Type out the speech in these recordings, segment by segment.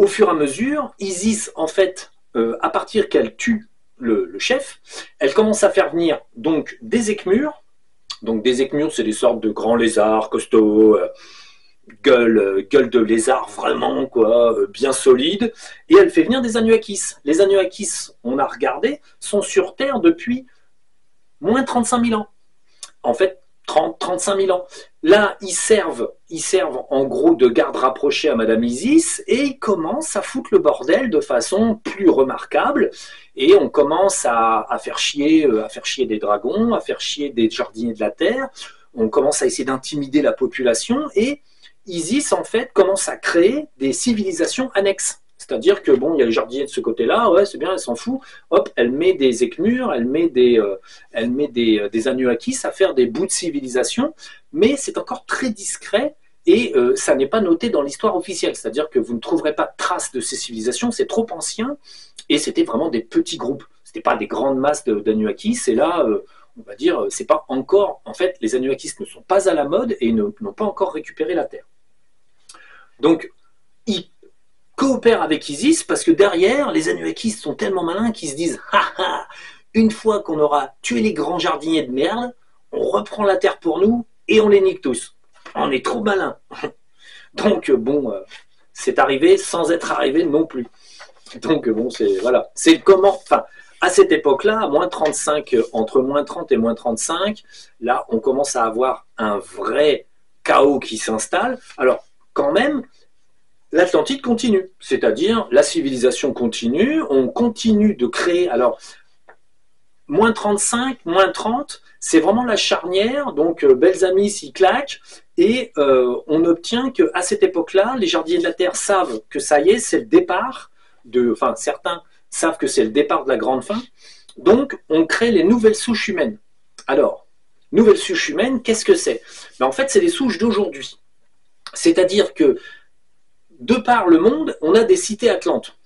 au fur et à mesure, Isis, en fait, à partir qu'elle tue le chef, elle commence à faire venir donc des écmures. Donc des écmures, c'est des sortes de grands lézards costauds, gueule de lézard vraiment quoi, bien solide. Et elle fait venir des Anuakis. Les Anuakis, on a regardé, sont sur Terre depuis moins 35 000 ans. En fait, 35 000 ans. Là, ils servent en gros de garde rapprochée à Madame Isis et ils commencent à foutre le bordel de façon plus remarquable. Et on commence à faire chier des dragons, à faire chier des jardiniers de la Terre. On commence à essayer d'intimider la population et Isis, en fait, commence à créer des civilisations annexes. C'est-à-dire que, bon, il y a les jardiniers de ce côté-là, ouais, c'est bien, elle s'en fout. Hop, elle met des écmures, elle met des Anuakis à faire des bouts de civilisation, mais c'est encore très discret et ça n'est pas noté dans l'histoire officielle. C'est-à-dire que vous ne trouverez pas de traces de ces civilisations, c'est trop ancien et c'était vraiment des petits groupes. C'était pas des grandes masses d'Anuakis, et là, on va dire, c'est pas encore. En fait, les Anuakis ne sont pas à la mode et n'ont pas encore récupéré la Terre. Donc, ils coopèrent avec Isis parce que derrière, les Anuakis sont tellement malins qu'ils se disent ah, ah, une fois qu'on aura tué les grands jardiniers de merde, on reprend la Terre pour nous et on les nique tous. On est trop malins. Donc, bon, c'est arrivé sans être arrivé non plus. Donc, bon, c'est voilà. C'est comment. Enfin, à cette époque-là, à moins 35, entre moins 30 et moins 35, là, on commence à avoir un vrai chaos qui s'installe. Alors, quand même, l'Atlantide continue, c'est-à-dire la civilisation continue, on continue de créer. Alors, moins 35, moins 30, c'est vraiment la charnière, donc Belsamis y claque, et on obtient qu'à cette époque-là, les jardiniers de la Terre savent que ça y est, c'est le départ, enfin certains savent que c'est le départ de la grande fin, donc on crée les nouvelles souches humaines. Alors, nouvelles souches humaines, qu'est-ce que c'est? En fait, c'est les souches d'aujourd'hui. C'est-à-dire que, de par le monde, on a des cités atlantes.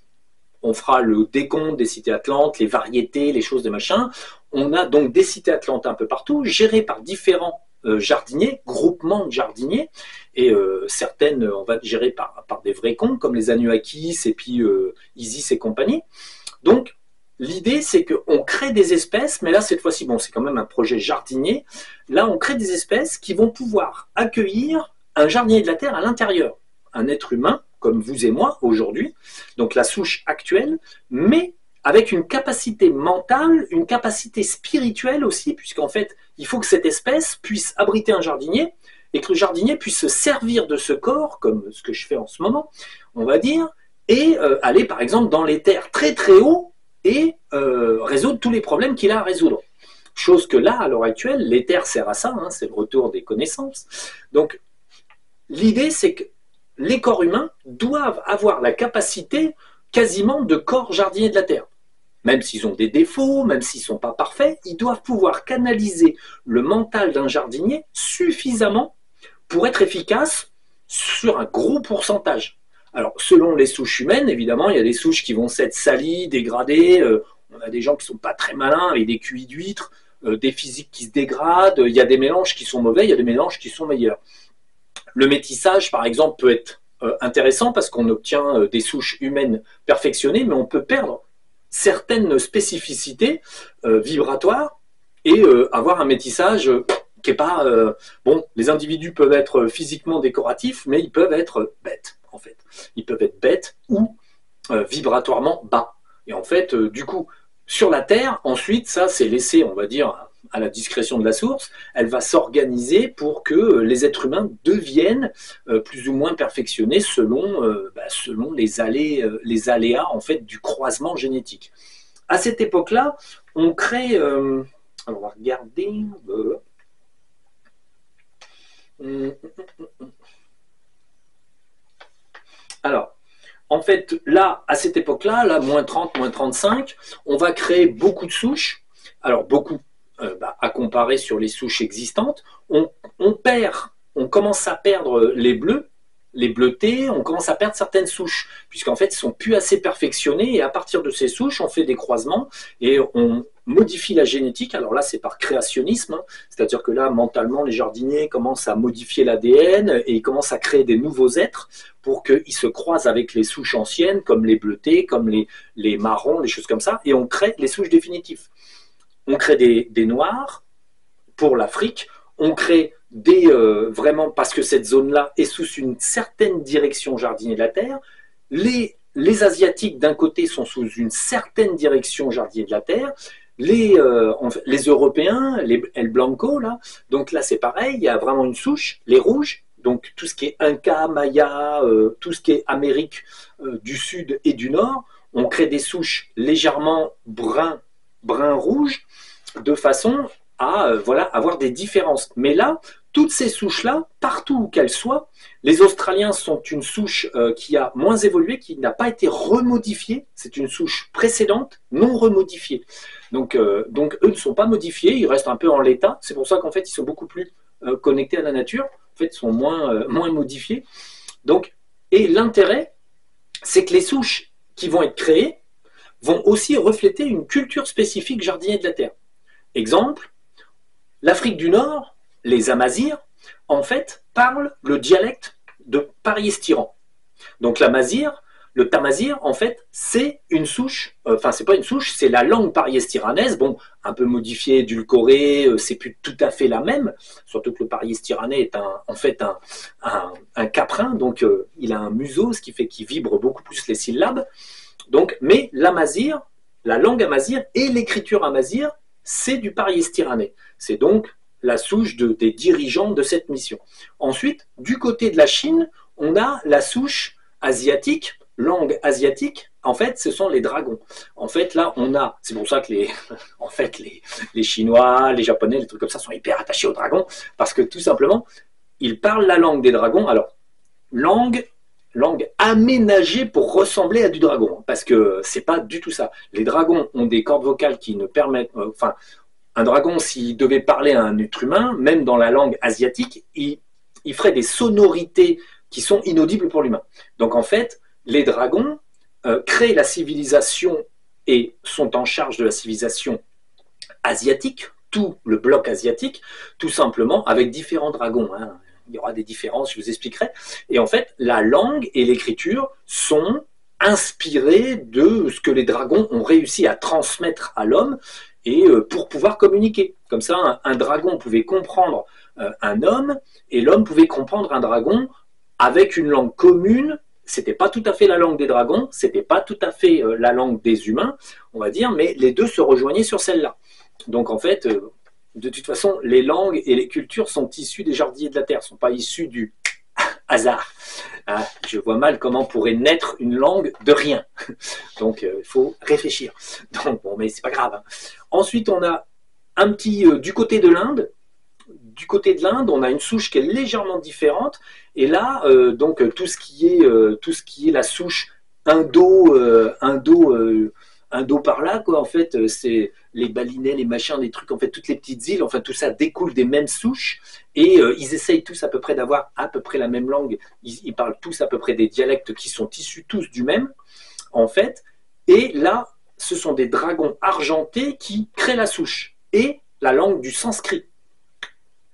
On fera le décompte des cités atlantes, les variétés, les choses, des machins. On a donc des cités atlantes un peu partout, gérées par différents jardiniers, groupements de jardiniers, et certaines, on va gérer par des vrais cons, comme les Anuakis et puis Isis et compagnie. Donc, l'idée, c'est qu'on crée des espèces, mais là, cette fois-ci, bon, c'est quand même un projet jardinier. Là, on crée des espèces qui vont pouvoir accueillir un jardinier de la Terre à l'intérieur, un être humain, comme vous et moi aujourd'hui, donc la souche actuelle, mais avec une capacité mentale, une capacité spirituelle aussi, puisqu'en fait, il faut que cette espèce puisse abriter un jardinier et que le jardinier puisse se servir de ce corps, comme ce que je fais en ce moment, on va dire, et aller par exemple dans les terres très très haut et résoudre tous les problèmes qu'il a à résoudre. Chose que là, à l'heure actuelle, l'éther sert à ça, hein, c'est le retour des connaissances. Donc, l'idée, c'est que les corps humains doivent avoir la capacité quasiment de corps jardiniers de la Terre. Même s'ils ont des défauts, même s'ils ne sont pas parfaits, ils doivent pouvoir canaliser le mental d'un jardinier suffisamment pour être efficace sur un gros pourcentage. Alors, selon les souches humaines, évidemment, il y a des souches qui vont s'être salies, dégradées, on a des gens qui ne sont pas très malins avec des QI d'huîtres, des physiques qui se dégradent, il y a des mélanges qui sont mauvais, il y a des mélanges qui sont meilleurs. Le métissage, par exemple, peut être intéressant parce qu'on obtient des souches humaines perfectionnées, mais on peut perdre certaines spécificités vibratoires et avoir un métissage qui n'est pas... bon, les individus peuvent être physiquement décoratifs, mais ils peuvent être bêtes, en fait. Ils peuvent être bêtes ou vibratoirement bas. Et en fait, du coup, sur la Terre, ensuite, ça, c'est laissé, on va dire, à la discrétion de la source, elle va s'organiser pour que les êtres humains deviennent plus ou moins perfectionnés selon les aléas en fait, du croisement génétique. À cette époque-là, on crée... alors on va regarder... alors, en fait, là, à cette époque-là, là, moins 30, moins 35, on va créer beaucoup de souches. Alors, beaucoup, à comparer sur les souches existantes. On commence à perdre les bleus, les bleutés, on commence à perdre certaines souches, puisqu'en fait, ils sont plus assez perfectionnés, et à partir de ces souches, on fait des croisements, et on modifie la génétique. Alors là, c'est par créationnisme, hein. C'est-à-dire que là, mentalement, les jardiniers commencent à modifier l'ADN, et ils commencent à créer des nouveaux êtres, pour qu'ils se croisent avec les souches anciennes, comme les bleutés, comme les marrons, des choses comme ça, et on crée les souches définitives. On crée des noirs pour l'Afrique, on crée vraiment, parce que cette zone-là est sous une certaine direction jardinier de la Terre, les Asiatiques d'un côté sont sous une certaine direction jardinier de la Terre, les Européens, les El Blanco, là, donc là c'est pareil, il y a vraiment une souche, les rouges, donc tout ce qui est Inca, Maya, tout ce qui est Amérique du Sud et du Nord, on crée des souches légèrement brun-rouge, de façon à voilà, avoir des différences. Mais là, toutes ces souches-là, partout où qu'elles soient, les Australiens sont une souche qui a moins évolué, qui n'a pas été remodifiée. C'est une souche précédente, non remodifiée. Donc eux ne sont pas modifiés, ils restent un peu en l'état. C'est pour ça qu'en fait, ils sont beaucoup plus connectés à la nature. En fait, ils sont moins modifiés. Donc, et l'intérêt, c'est que les souches qui vont être créées vont aussi refléter une culture spécifique jardinier de la Terre. Exemple, l'Afrique du Nord, les Amazirs, en fait, parlent le dialecte de Paris-Estiran. Donc l'Amazir, le Tamazir, en fait, c'est une souche, enfin c'est pas une souche, c'est la langue paris-estiranaise, bon, un peu modifiée, édulcorée, c'est plus tout à fait la même, surtout que le paris-estiranais est en fait un caprin, donc il a un museau, ce qui fait qu'il vibre beaucoup plus les syllabes. Donc, mais l'amazir, la langue amazir et l'écriture amazir, c'est du paris-estiranais. C'est donc la souche des dirigeants de cette mission. Ensuite, du côté de la Chine, on a la souche asiatique, langue asiatique. En fait, ce sont les dragons. En fait, là, on a, c'est pour ça que les Chinois, les Japonais, les trucs comme ça sont hyper attachés aux dragons, parce que tout simplement, ils parlent la langue des dragons. Alors, langue aménagée pour ressembler à du dragon, parce que c'est pas du tout ça. Les dragons ont des cordes vocales qui ne permettent, enfin, un dragon, s'il devait parler à un être humain, même dans la langue asiatique, il ferait des sonorités qui sont inaudibles pour l'humain. Donc en fait, les dragons créent la civilisation et sont en charge de la civilisation asiatique, tout le bloc asiatique, tout simplement avec différents dragons, hein. Il y aura des différences, je vous expliquerai. Et en fait, la langue et l'écriture sont inspirées de ce que les dragons ont réussi à transmettre à l'homme et pour pouvoir communiquer. Comme ça, un dragon pouvait comprendre un homme et l'homme pouvait comprendre un dragon avec une langue commune. C'était pas tout à fait la langue des dragons, c'était pas tout à fait la langue des humains, on va dire, mais les deux se rejoignaient sur celle-là. Donc en fait, de toute façon, les langues et les cultures sont issues des jardiniers de la Terre, ne sont pas issues du hasard. Ah, je vois mal comment pourrait naître une langue de rien. Donc, il faut réfléchir. Donc, bon, mais c'est pas grave, hein. Ensuite, on a un petit du côté de l'Inde. Du côté de l'Inde, on a une souche qui est légèrement différente. Et là, donc tout ce qui est la souche indo par là, quoi. En fait, c'est les balinais, les machins, des trucs, en fait, toutes les petites îles, enfin, tout ça découle des mêmes souches. Et ils essayent tous à peu près d'avoir à peu près la même langue. Ils parlent tous à peu près des dialectes qui sont issus tous du même, en fait. Et là, ce sont des dragons argentés qui créent la souche et la langue du sanskrit.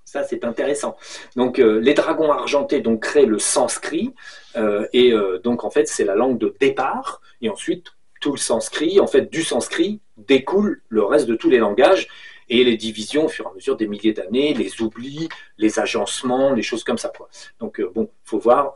Ça, c'est intéressant. Donc, les dragons argentés donc, créent le sanskrit. Donc, en fait, c'est la langue de départ. Et ensuite, tout le sanskrit, en fait, du sanskrit découle le reste de tous les langages et les divisions au fur et à mesure des milliers d'années, les oublis, les agencements, les choses comme ça, quoi. Donc, bon, faut voir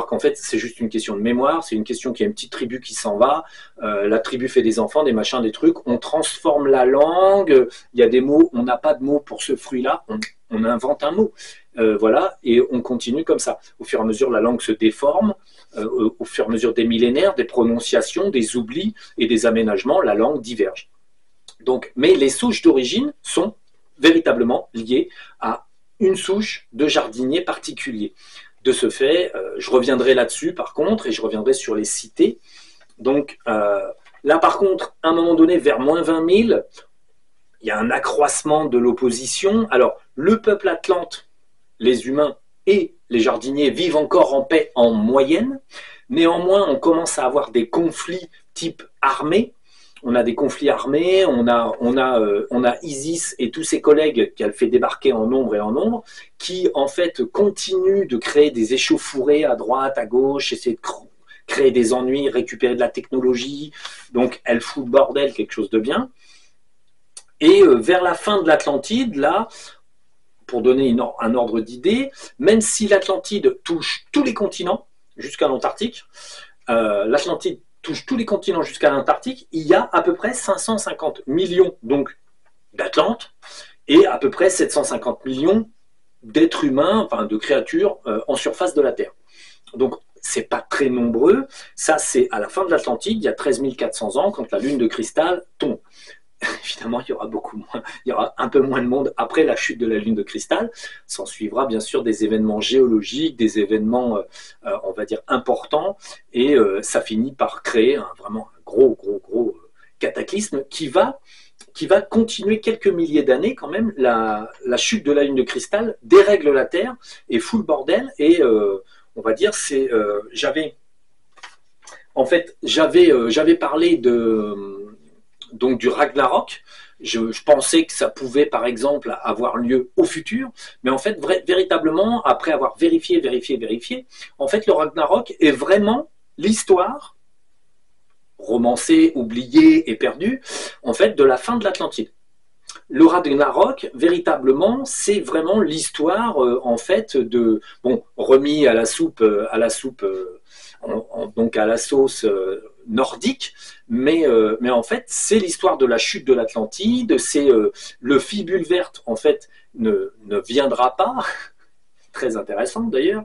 qu'en fait, c'est juste une question de mémoire, c'est une question qu'il y a une petite tribu qui s'en va, la tribu fait des enfants, des machins, des trucs, on transforme la langue, il y a des mots, on n'a pas de mots pour ce fruit-là, on invente un mot. Voilà, et on continue comme ça. Au fur et à mesure, la langue se déforme, au fur et à mesure des millénaires, des prononciations, des oublis et des aménagements, la langue diverge. Donc, mais les souches d'origine sont véritablement liées à une souche de jardinier particulier. De ce fait, je reviendrai là-dessus par contre, et je reviendrai sur les cités. Donc là par contre, à un moment donné, vers moins 20 000, il y a un accroissement de l'opposition. Alors, le peuple atlante, les humains, et les jardiniers vivent encore en paix en moyenne. Néanmoins, on commence à avoir des conflits type armée. On a des conflits armés, on a Isis et tous ses collègues qu'elle fait débarquer en nombre et en nombre, qui en fait continuent de créer des échauffourées à droite, à gauche, essayer de créer des ennuis, récupérer de la technologie. Donc elle fout le bordel, quelque chose de bien. Et vers la fin de l'Atlantide, là, pour donner un ordre d'idée, même si l'Atlantide touche tous les continents jusqu'à l'Antarctique, l'Atlantide touche tous les continents jusqu'à l'Antarctique, il y a à peu près 550 millions donc d'Atlantes et à peu près 750 millions d'êtres humains, enfin de créatures en surface de la Terre. Donc c'est pas très nombreux. Ça c'est à la fin de l'Atlantide, il y a 13 400 ans, quand la lune de cristal tombe. Évidemment, il y aura beaucoup moins, il y aura un peu moins de monde après la chute de la lune de cristal. S'en suivra bien sûr des événements géologiques, des événements, on va dire, importants, et ça finit par créer vraiment un gros cataclysme qui va continuer quelques milliers d'années quand même. La chute de la lune de cristal dérègle la Terre et fout le bordel, et on va dire, j'avais parlé donc du Ragnarok. Je pensais que ça pouvait par exemple avoir lieu au futur, mais en fait véritablement, après avoir vérifié, en fait le Ragnarok est vraiment l'histoire romancée, oubliée et perdue, en fait, de la fin de l'Atlantide. Le Ragnarok, véritablement, c'est vraiment l'histoire en fait remis à la soupe, donc à la sauce nordique, mais en fait c'est l'histoire de la chute de l'Atlantide. C'est le Fibule-Vert en fait ne viendra pas, très intéressant d'ailleurs.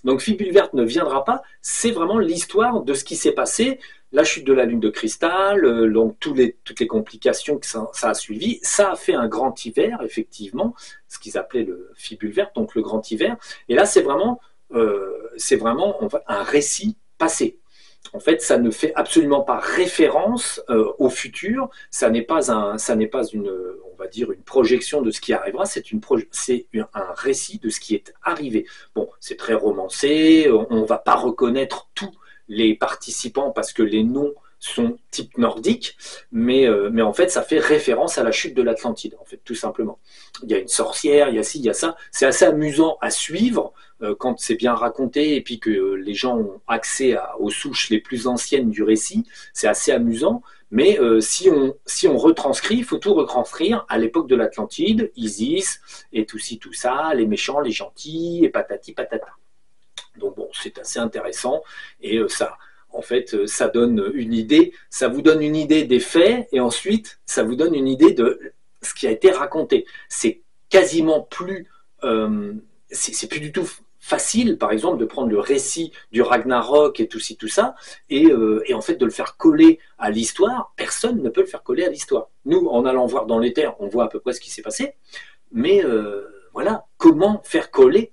Donc Fibule-Vert ne viendra pas, c'est vraiment l'histoire de ce qui s'est passé, la chute de la lune de cristal, donc toutes les complications que ça a suivi. Ça a fait un grand hiver, effectivement, ce qu'ils appelaient le Fibule-Vert, donc le grand hiver. Et là c'est vraiment un récit passé. En fait, ça ne fait absolument pas référence au futur. Ça n'est pas une, on va dire, une projection de ce qui arrivera. C'est un récit de ce qui est arrivé. Bon, c'est très romancé. On ne va pas reconnaître tous les participants parce que les noms sont type nordique, mais en fait, ça fait référence à la chute de l'Atlantide, en fait, tout simplement. Il y a une sorcière, il y a ci, il y a ça. C'est assez amusant à suivre quand c'est bien raconté et puis que les gens ont accès aux souches les plus anciennes du récit. C'est assez amusant, mais si on retranscrit, il faut tout retranscrire à l'époque de l'Atlantide, Isis et tout ci, tout ça, les méchants, les gentils, et patati patata. Donc bon, c'est assez intéressant et en fait, ça donne une idée, ça vous donne une idée des faits et ensuite, ça vous donne une idée de ce qui a été raconté. C'est quasiment plus, c'est plus du tout facile, par exemple, de prendre le récit du Ragnarok et tout ci, tout ça, et en fait de le faire coller à l'histoire. Personne ne peut le faire coller à l'histoire. Nous, en allant voir dans les terres, on voit à peu près ce qui s'est passé, mais voilà, comment faire coller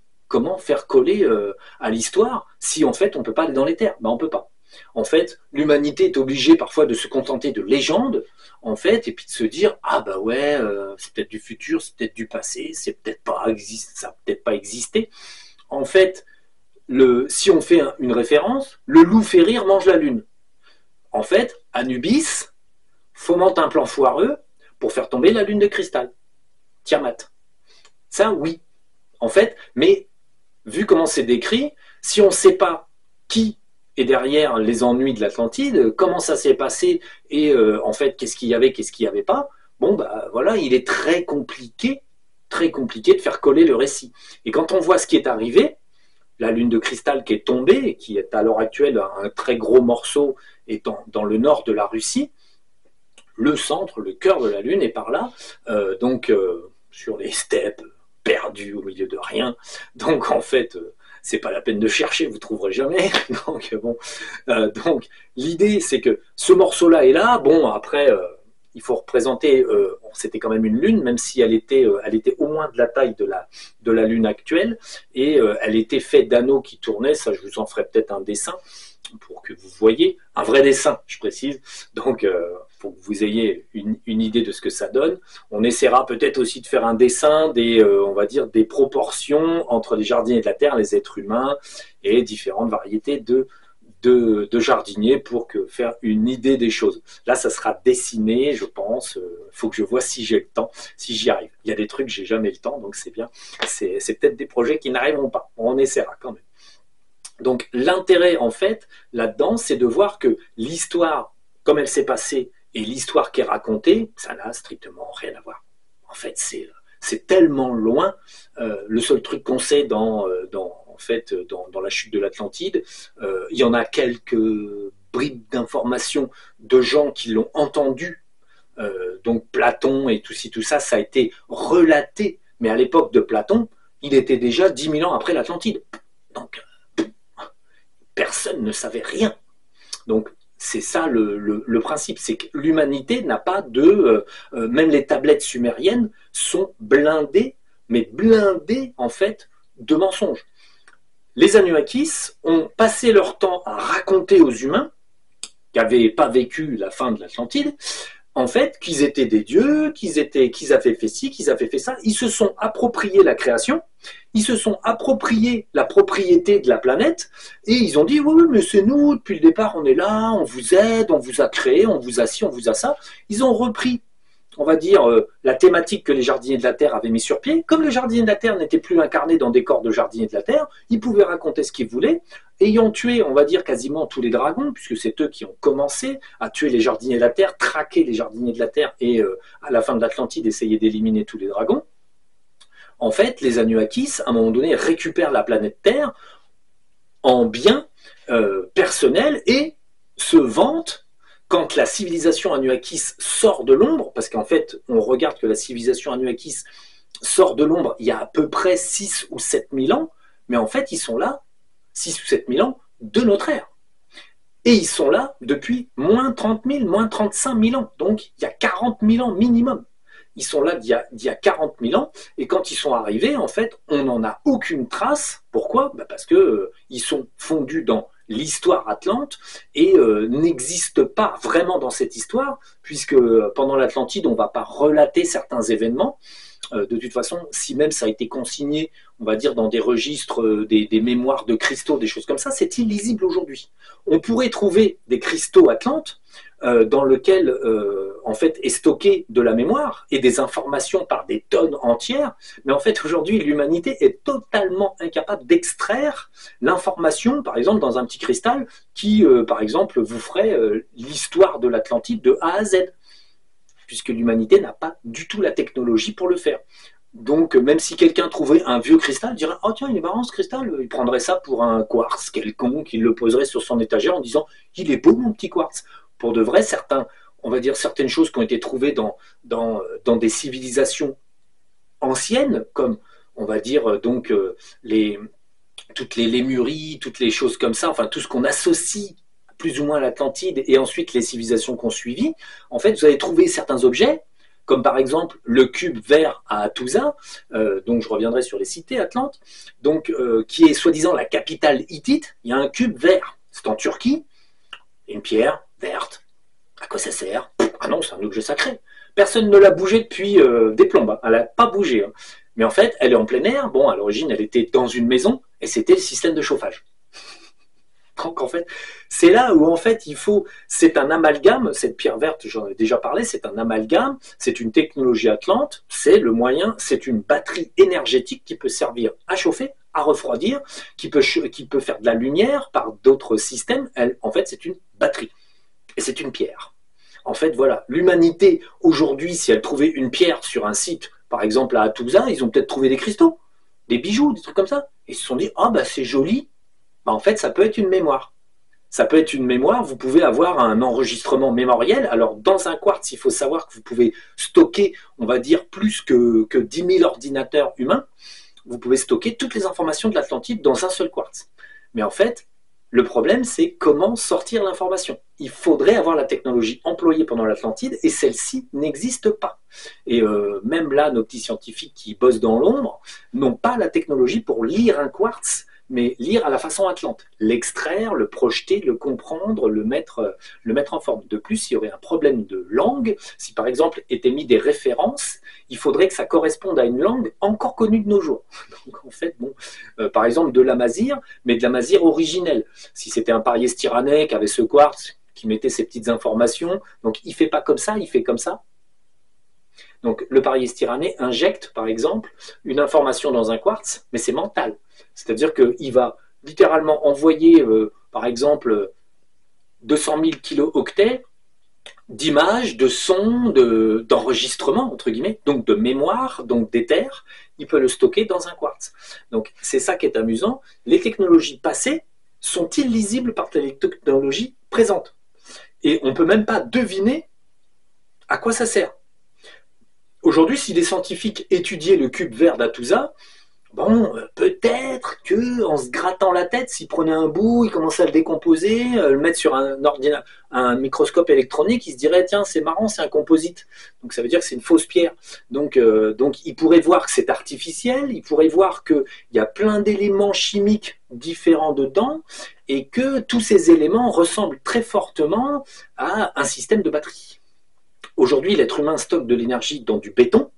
à l'histoire si en fait on ne peut pas aller dans les terres? Ben, on ne peut pas. En fait, l'humanité est obligée parfois de se contenter de légendes, en fait, et puis de se dire ah bah ouais, c'est peut-être du futur, c'est peut-être du passé, ça n'a peut-être pas existé. En fait, si on fait une référence, le loup fait rire, mange la lune. En fait, Anubis fomente un plan foireux pour faire tomber la lune de cristal. Tiamat. Ça, oui. En fait, mais vu comment c'est décrit, si on ne sait pas qui est derrière les ennuis de l'Atlantide, comment ça s'est passé et en fait qu'est-ce qu'il y avait pas, bon bah voilà, il est très compliqué de faire coller le récit. Et quand on voit ce qui est arrivé, la lune de cristal qui est tombée, et qui est à l'heure actuelle un très gros morceau étant dans le nord de la Russie, le centre, le cœur de la lune est par là, sur les steppes perdues au milieu de rien. Donc en fait, c'est pas la peine de chercher, vous trouverez jamais. Donc l'idée c'est que ce morceau-là est là. Bon après, il faut représenter, c'était quand même une lune, même si elle était au moins de la taille de la lune actuelle, et elle était faite d'anneaux qui tournaient. Ça, je vous en ferai peut-être un dessin pour que vous voyez, un vrai dessin, je précise. Donc pour que vous ayez une idée de ce que ça donne. On essaiera peut-être aussi de faire un dessin on va dire, des proportions entre les jardiniers de la Terre, les êtres humains, et différentes variétés de jardiniers pour faire une idée des choses. Là, ça sera dessiné, je pense. Faut que je vois si j'ai le temps, si j'y arrive. Il y a des trucs, j'ai jamais le temps, donc c'est bien. C'est peut-être des projets qui n'arriveront pas. On essaiera quand même. Donc l'intérêt, en fait, là-dedans, c'est de voir que l'histoire, comme elle s'est passée, et l'histoire qui est racontée, ça n'a strictement rien à voir. En fait, c'est tellement loin. Le seul truc qu'on sait dans la chute de l'Atlantide, il y en a quelques bribes d'informations de gens qui l'ont entendu. Donc Platon et tout ça, ça a été relaté. Mais à l'époque de Platon, il était déjà 10 000 ans après l'Atlantide. Donc personne ne savait rien. Donc c'est ça le principe, c'est que l'humanité n'a pas même les tablettes sumériennes sont blindées, mais blindées en fait de mensonges. Les Anunnakis ont passé leur temps à raconter aux humains qui n'avaient pas vécu la fin de l'Atlantide, en fait, qu'ils étaient des dieux, qu'ils avaient fait ci, qu'ils avaient fait ça. Ils se sont appropriés la création, ils se sont appropriés la propriété de la planète, et ils ont dit, oui, mais c'est nous, depuis le départ, on est là, on vous aide, on vous a créé, on vous a ci, on vous a ça. Ils ont repris, on va dire, la thématique que les jardiniers de la Terre avaient mis sur pied. Comme les jardiniers de la Terre n'étaient plus incarnés dans des corps de jardiniers de la Terre, ils pouvaient raconter ce qu'ils voulaient, ayant tué, on va dire, quasiment tous les dragons, puisque c'est eux qui ont commencé à tuer les jardiniers de la Terre, traquer les jardiniers de la Terre, et à la fin de l'Atlantide, essayer d'éliminer tous les dragons. En fait, les Anunnakis, à un moment donné, récupèrent la planète Terre en biens personnels et se vantent quand la civilisation Anunnakis sort de l'ombre, parce qu'en fait, on regarde que la civilisation Anunnakis sort de l'ombre il y a à peu près 6 ou 7 000 ans, mais en fait, ils sont là, 6 ou 7 000 ans de notre ère. Et ils sont là depuis moins 30 000, moins 35 000 ans. Donc, il y a 40 000 ans minimum. Ils sont là d'il y a 40 000 ans, et quand ils sont arrivés, en fait, on n'en a aucune trace. Pourquoi ? Parce qu'ils sont fondus dans l'histoire atlante et n'existent pas vraiment dans cette histoire, puisque pendant l'Atlantide, on ne va pas relater certains événements. De toute façon, si même ça a été consigné, on va dire, dans des registres, des mémoires de cristaux, des choses comme ça, c'est illisible aujourd'hui. On pourrait trouver des cristaux atlantes dans lesquels, en fait, est stocké de la mémoire et des informations par des tonnes entières, mais en fait, aujourd'hui, l'humanité est totalement incapable d'extraire l'information, par exemple, dans un petit cristal qui, par exemple, vous ferait l'histoire de l'Atlantide de A à Z, puisque l'humanité n'a pas du tout la technologie pour le faire. Donc, même si quelqu'un trouvait un vieux cristal, il dirait « Oh tiens, il est marrant ce cristal », il prendrait ça pour un quartz quelconque, il le poserait sur son étagère en disant « Il est beau mon petit quartz ». Pour de vrai, on va dire certaines choses qui ont été trouvées dans des civilisations anciennes, comme, on va dire, donc, toutes les lémuries, toutes les choses comme ça, enfin, tout ce qu'on associe plus ou moins à l'Atlantide, et ensuite les civilisations qui ont suivi, en fait, vous allez trouver certains objets, comme par exemple le cube vert à Hattusa, donc je reviendrai sur les cités atlantes, donc, qui est soi-disant la capitale hittite. Il y a un cube vert, c'est en Turquie, une pierre verte. À quoi ça sert? Ah non, c'est un objet sacré. Personne ne l'a bougé depuis des plombes, elle n'a pas bougé. Hein. Mais en fait, elle est en plein air. Bon, à l'origine, elle était dans une maison, et c'était le système de chauffage. Donc en fait, c'est là où en fait c'est un amalgame, cette pierre verte, j'en ai déjà parlé, c'est un amalgame, c'est une technologie atlante, c'est le moyen, c'est une batterie énergétique qui peut servir à chauffer, à refroidir, qui peut faire de la lumière par d'autres systèmes. En fait, c'est une batterie et c'est une pierre. En fait, voilà, l'humanité aujourd'hui, si elle trouvait une pierre sur un site, par exemple à Hattusa, ils ont peut-être trouvé des cristaux, des bijoux, des trucs comme ça, et ils se sont dit « Ah bah c'est joli ». En fait, ça peut être une mémoire. Ça peut être une mémoire, vous pouvez avoir un enregistrement mémoriel. Alors, dans un quartz, il faut savoir que vous pouvez stocker, on va dire, plus que 10 000 ordinateurs humains. Vous pouvez stocker toutes les informations de l'Atlantide dans un seul quartz. Mais en fait, le problème, c'est comment sortir l'information. Il faudrait avoir la technologie employée pendant l'Atlantide, et celle-ci n'existe pas. Et même là, nos petits scientifiques qui bossent dans l'ombre n'ont pas la technologie pour lire un quartz, mais lire à la façon Atlante. L'extraire, le projeter, le comprendre, le mettre en forme. De plus, il y aurait un problème de langue. Si par exemple étaient mis des références, il faudrait que ça corresponde à une langue encore connue de nos jours. Donc en fait, bon, par exemple de l'amazigh, mais de l'amazigh originelle. Si c'était un parier styranais qui avait ce quartz, qui mettait ses petites informations, donc il ne fait pas comme ça, il fait comme ça. Donc le parier styranais injecte, par exemple, une information dans un quartz, mais c'est mental. C'est-à-dire qu'il va littéralement envoyer, par exemple, 200 000 kilooctets d'images, de sons, d'enregistrements, entre guillemets, donc de mémoire, donc d'éther, il peut le stocker dans un quartz. Donc c'est ça qui est amusant. Les technologies passées sont illisibles par les technologies présentes. Et on ne peut même pas deviner à quoi ça sert. Aujourd'hui, si des scientifiques étudiaient le cube vert d'Hattusa, bon, peut-être qu'en se grattant la tête, s'ils prenaient un bout, ils commençaient à le décomposer, le mettre sur un microscope électronique, ils se diraient, tiens, c'est marrant, c'est un composite. Donc ça veut dire que c'est une fausse pierre. Donc ils pourraient voir que c'est artificiel, ils pourraient voir qu'il y a plein d'éléments chimiques différents dedans, et que tous ces éléments ressemblent très fortement à un système de batterie. Aujourd'hui, l'être humain stocke de l'énergie dans du béton,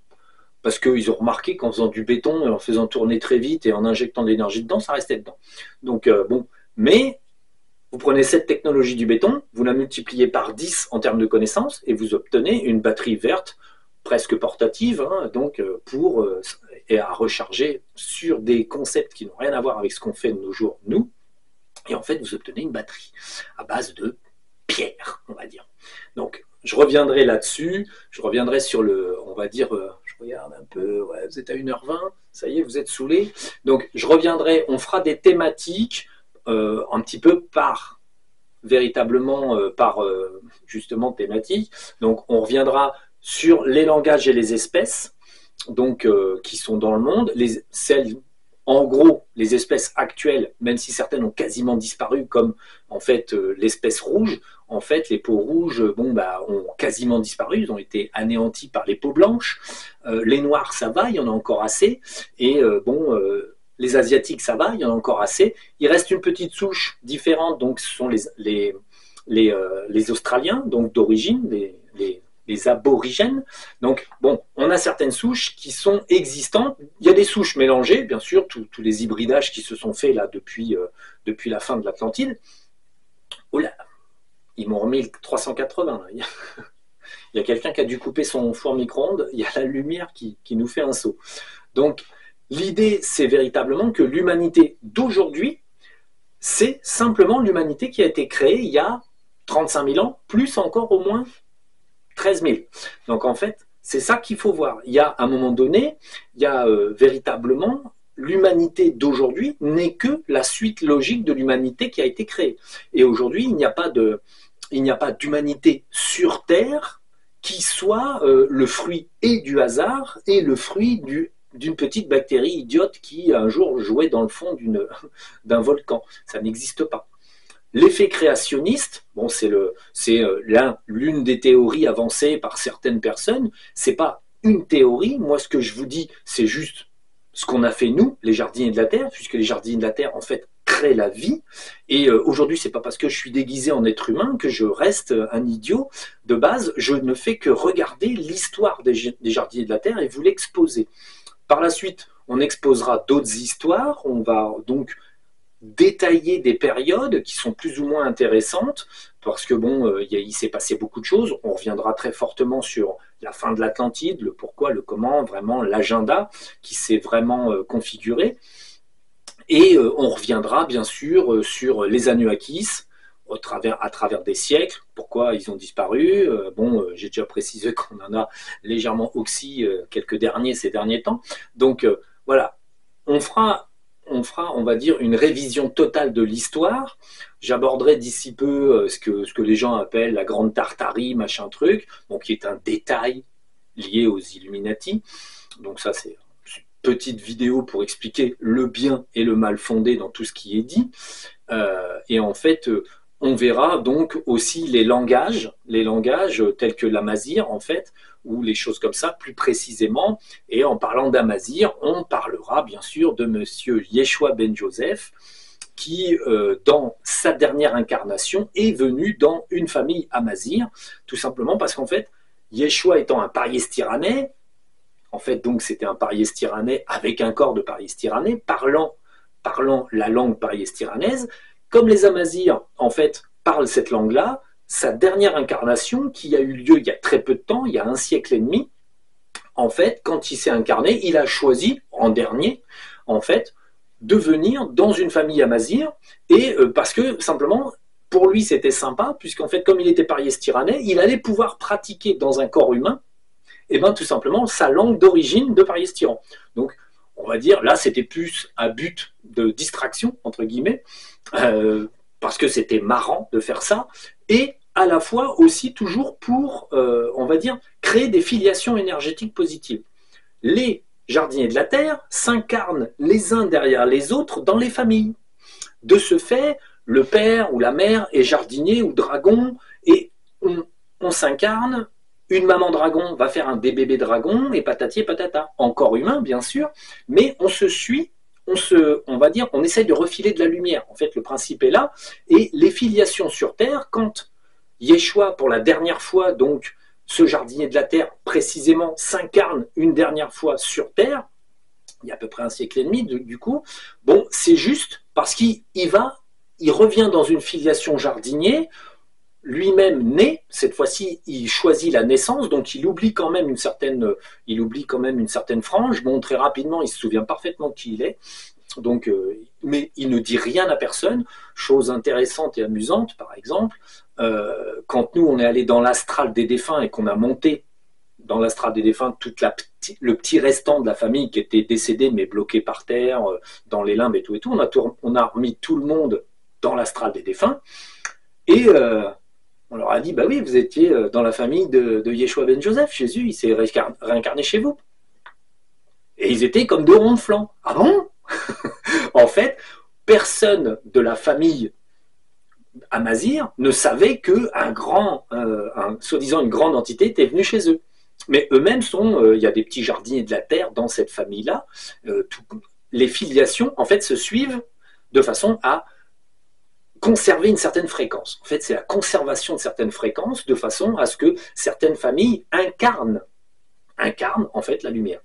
parce qu'ils ont remarqué qu'en faisant du béton, en faisant tourner très vite et en injectant de l'énergie dedans, ça restait dedans. Donc bon, mais vous prenez cette technologie du béton, vous la multipliez par 10 en termes de connaissances, et vous obtenez une batterie verte, presque portative, hein, donc et à recharger sur des concepts qui n'ont rien à voir avec ce qu'on fait de nos jours, nous, et en fait, vous obtenez une batterie à base de pierre, on va dire. Donc, je reviendrai là-dessus, je reviendrai sur on va dire, je regarde un peu, ouais, vous êtes à 1h20, ça y est, vous êtes saoulés. Donc, je reviendrai, on fera des thématiques un petit peu véritablement par justement thématique. Donc, on reviendra sur les langages et les espèces, donc qui sont dans le monde, en gros, les espèces actuelles, même si certaines ont quasiment disparu, comme en fait l'espèce rouge, en fait les peaux rouges ont quasiment disparu, ils ont été anéantis par les peaux blanches. Les noirs, ça va, il y en a encore assez. Et les asiatiques, ça va, il y en a encore assez. Il reste une petite souche différente, donc ce sont les Australiens, donc d'origine, les aborigènes. Donc, bon, on a certaines souches qui sont existantes. Il y a des souches mélangées, bien sûr, tous les hybridages qui se sont faits là depuis la fin de l'Atlantide. Oh là, ils m'ont remis le 380. Là. Il y a quelqu'un qui a dû couper son four micro-ondes. Il y a la lumière qui nous fait un saut. Donc, l'idée, c'est véritablement que l'humanité d'aujourd'hui, c'est simplement l'humanité qui a été créée il y a 35 000 ans, plus encore au moins 13 000. Donc en fait, c'est ça qu'il faut voir. Il y a à un moment donné, il y a véritablement l'humanité d'aujourd'hui n'est que la suite logique de l'humanité qui a été créée. Et aujourd'hui, il n'y a pas d'humanité sur Terre qui soit le fruit et du hasard et le fruit d'une petite bactérie idiote qui un jour jouait dans le fond d'un volcan. Ça n'existe pas. L'effet créationniste, bon, c'est l'une des théories avancées par certaines personnes. C'est pas une théorie. Moi, ce que je vous dis, c'est juste ce qu'on a fait nous, les jardiniers de la Terre, puisque les jardiniers de la Terre, en fait, créent la vie. Et aujourd'hui, c'est pas parce que je suis déguisé en être humain que je reste un idiot. De base, je ne fais que regarder l'histoire des jardiniers de la Terre et vous l'exposer. Par la suite, on exposera d'autres histoires. On va donc détailler des périodes qui sont plus ou moins intéressantes parce que bon, il s'est passé beaucoup de choses. On reviendra très fortement sur la fin de l'Atlantide, le pourquoi, le comment, vraiment l'agenda qui s'est vraiment configuré. Et on reviendra bien sûr sur les Anunnakis à travers des siècles, pourquoi ils ont disparu. J'ai déjà précisé qu'on en a légèrement oxy ces derniers temps. Donc voilà, on fera, on va dire, une révision totale de l'histoire. J'aborderai d'ici peu ce que les gens appellent la Grande Tartarie, machin truc, qui est un détail lié aux Illuminati. Donc ça, c'est une petite vidéo pour expliquer le bien et le mal fondé dans tout ce qui est dit. Et en fait, on verra donc aussi les langages tels que l'amazigh en fait, ou les choses comme ça plus précisément. Et en parlant d'amazigh, on parlera bien sûr de Monsieur Yeshua ben Joseph, qui, dans sa dernière incarnation, est venu dans une famille amazigh, tout simplement parce qu'en fait, Yeshua étant un pariès-tyranais, en fait, donc c'était un pariès-tyranais avec un corps de pariès-tyranais, parlant la langue pariès-tyranaise, comme les Amazirs, en fait, parlent cette langue-là, sa dernière incarnation, qui a eu lieu il y a très peu de temps, il y a 1 siècle et demi, en fait, quand il s'est incarné, il a choisi, en dernier, en fait, de venir dans une famille Amazir, et parce que, simplement, pour lui, c'était sympa, puisqu'en fait, comme il était pariès-tyranais, il allait pouvoir pratiquer dans un corps humain, et bien tout simplement, sa langue d'origine de pariès-tyran. Donc, on va dire, là, c'était plus un but de distraction, entre guillemets, parce que c'était marrant de faire ça, et à la fois aussi toujours pour, on va dire, créer des filiations énergétiques positives. Les jardiniers de la Terre s'incarnent les uns derrière les autres dans les familles. De ce fait, le père ou la mère est jardinier ou dragon, et on s'incarne. Une maman dragon va faire des bébés dragons, et patati et patata. Encore humain, bien sûr, mais on se suit, on va dire, on essaye de refiler de la lumière. En fait, le principe est là. Et les filiations sur Terre, quand Yeshua, pour la dernière fois, donc, ce jardinier de la Terre, précisément, s'incarne une dernière fois sur Terre, il y a à peu près 1 siècle et demi, du coup, bon, c'est juste parce qu'il revient dans une filiation jardinier, lui-même né, cette fois-ci, il choisit la naissance, donc il oublie quand même une certaine frange. Bon, très rapidement, il se souvient parfaitement qui il est, donc, mais il ne dit rien à personne. Chose intéressante et amusante, par exemple, quand nous, on est allé dans l'astral des défunts et qu'on a monté dans l'astral des défunts le petit restant de la famille qui était décédé, mais bloqué par terre, dans les limbes et tout, on a remis tout le monde dans l'astral des défunts, et on leur a dit, bah oui, vous étiez dans la famille de Yeshua ben Joseph, Jésus, il s'est réincarné chez vous. Et ils étaient comme 2 ronds de flanc. Ah bon? En fait, personne de la famille Amazir ne savait que soi-disant une grande entité était venue chez eux. Mais eux-mêmes il y a des petits jardiniers de la terre dans cette famille-là. Les filiations, en fait, se suivent de façon à conserver une certaine fréquence. En fait, c'est la conservation de certaines fréquences de façon à ce que certaines familles incarnent en fait la lumière.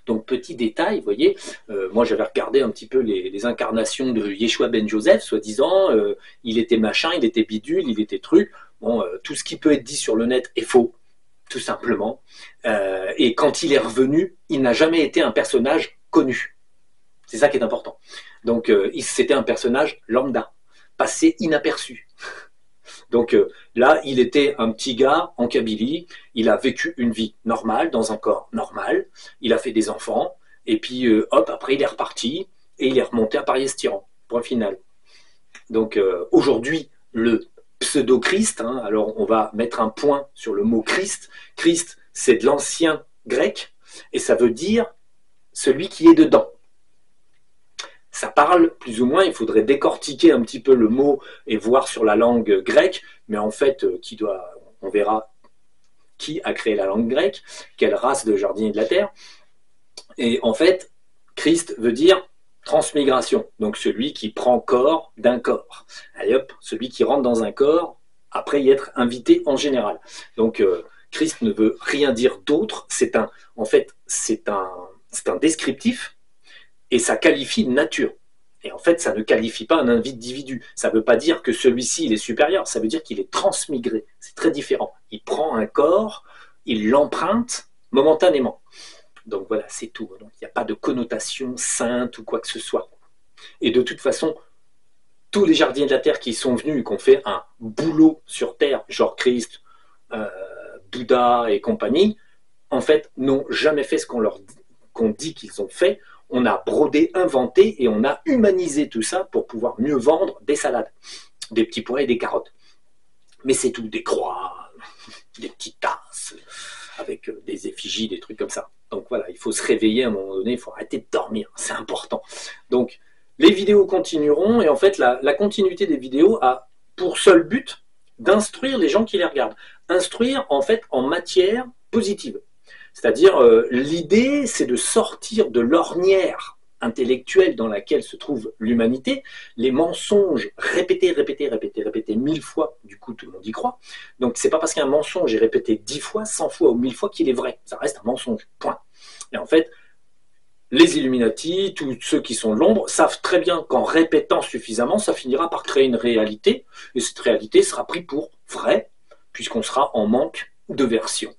Donc, petit détail, vous voyez, moi j'avais regardé un petit peu les incarnations de Yeshua ben Joseph, soi-disant, il était machin, il était bidule, il était truc. Bon, tout ce qui peut être dit sur le net est faux, tout simplement. Et quand il est revenu, il n'a jamais été un personnage connu. C'est ça qui est important. Donc, c'était un personnage lambda, passé inaperçu. Donc là, il était un petit gars en Kabylie, il a vécu une vie normale, dans un corps normal, il a fait des enfants, et puis hop, après il est reparti, et il est remonté à Pariès-Tyran, point final. Donc aujourd'hui, le pseudo-Christ, alors on va mettre un point sur le mot Christ. Christ, c'est de l'ancien grec, et ça veut dire celui qui est dedans. Ça parle plus ou moins, il faudrait décortiquer un petit peu le mot et voir sur la langue grecque, mais en fait, on verra qui a créé la langue grecque, quelle race de jardinier de la terre. Et en fait, Christ veut dire transmigration, donc celui qui prend corps d'un corps. Allez hop, celui qui rentre dans un corps après y être invité en général. Donc Christ ne veut rien dire d'autre, c'est un descriptif. Et ça qualifie une nature. Et en fait, ça ne qualifie pas un individu. Ça ne veut pas dire que celui-ci, il est supérieur. Ça veut dire qu'il est transmigré. C'est très différent. Il prend un corps, il l'emprunte momentanément. Donc voilà, c'est tout. Donc, il n'y a pas de connotation sainte ou quoi que ce soit. Et de toute façon, tous les jardiniers de la Terre qui sont venus et qui ont fait un boulot sur Terre, genre Christ, Bouddha et compagnie, en fait, n'ont jamais fait ce qu'on dit qu'ils ont fait. On a brodé, inventé et on a humanisé tout ça pour pouvoir mieux vendre des salades, des petits pois et des carottes. Mais c'est tout, des croix, des petites tasses, avec des effigies, des trucs comme ça. Donc voilà, il faut se réveiller à un moment donné, il faut arrêter de dormir, c'est important. Donc les vidéos continueront et en fait la continuité des vidéos a pour seul but d'instruire les gens qui les regardent. Instruire, en fait, en matière positive. C'est-à-dire, l'idée, c'est de sortir de l'ornière intellectuelle dans laquelle se trouve l'humanité, les mensonges répétés, répétés, répétés, répétés 1000 fois, du coup tout le monde y croit. Donc c'est pas parce qu'un mensonge est répété 10 fois, 100 fois ou 1000 fois qu'il est vrai, ça reste un mensonge, point. Et en fait, les Illuminati, tous ceux qui sont de l'ombre, savent très bien qu'en répétant suffisamment, ça finira par créer une réalité, et cette réalité sera prise pour vraie, puisqu'on sera en manque de version.